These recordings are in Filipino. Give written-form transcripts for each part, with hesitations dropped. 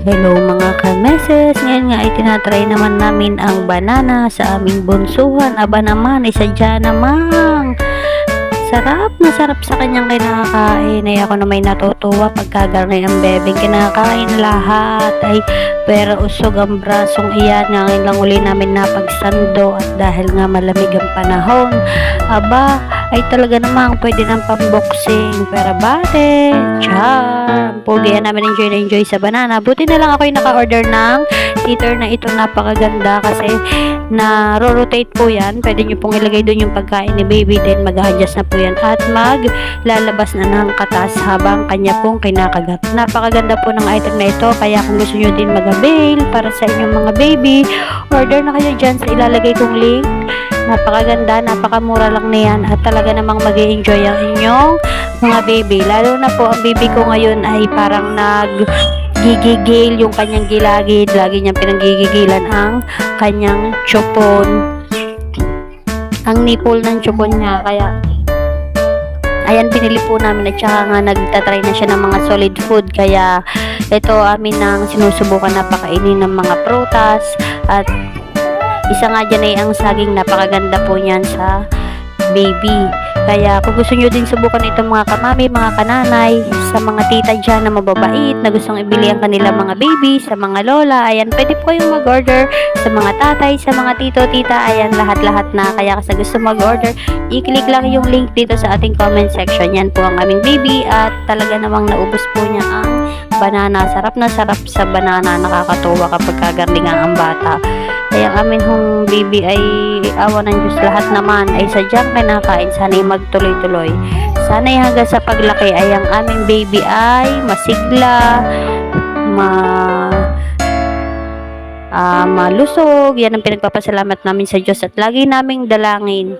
Hello mga kameses, ngayon nga ay tinatry naman namin ang banana sa aming bunsuhan. Aba naman, isadya namang sarap na sarap sa kanyang kinakain. Ay ako na may natutuwa pagkagarni ang bebeng kinakain lahat. Ay pero usog ang brasong iyan. Ngayon lang uli namin napagsando at dahil nga malamig ang panahon, aba ay talaga namang pwede ng pamboxing. Pero bate, charm. Pogi yan namin enjoy na enjoy sa banana. Buti na lang ako yung naka-order ng heater na ito. Napakaganda kasi na-rotate po yan. Pwede nyo pong ilagay doon yung pagkain ni baby. Then mag-adjust na po yan at maglalabas na ng katas habang kanya pong kinakagat. Napakaganda po ng item na ito. Kaya kung gusto nyo din mag-avail para sa inyong mga baby, order na kayo dyan sa ilalagay kong link. Napakaganda, napakamura lang na yan at talaga namang mag-i-enjoy ang inyong mga baby. Lalo na po ang baby ko ngayon ay parang gigigil yung kanyang gilagid. Lagi niyang pinanggigigilan ang kanyang chupon. Ang nipple ng chupon niya. Kaya ayan, pinili po namin at saka nga nagtatry na siya ng mga solid food. Kaya ito amin nang sinusubukan na pakainin ng mga prutas. At isa nga dyan ay ang saging. Napakaganda po niyan sa baby. Kaya kung gusto nyo din subukan itong mga kamami, mga kananay, sa mga tita dyan na mababait, na gustong ibili ang kanilang mga baby, sa mga lola, ayan, pwede po kayong mag-order. Sa mga tatay, sa mga tito, tita, ayan, lahat-lahat na. Kaya kasi gusto mag-order, i-click lang yung link dito sa ating comment section. Yan po ang aming baby at talaga namang naubos po niya ang banana. Sarap na sarap sa banana. Nakakatuwa kapag kagarlingan ang bata. Kaya ang amin hong baby ay awa ng Diyos lahat naman ay sadyang kinakain. Sana'y magtuloy-tuloy. Sana'y hanggang sa paglaki ay ang aming baby ay masigla, malusog. Yan ang pinagpapasalamat namin sa Diyos at lagi naming dalangin.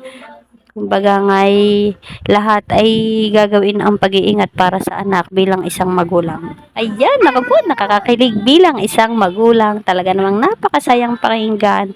Kumbaga nga'y lahat ay gagawin ang pag-iingat para sa anak bilang isang magulang. Ayan, naku po, nakakakilig bilang isang magulang. Talaga namang napakasayang pakinggan.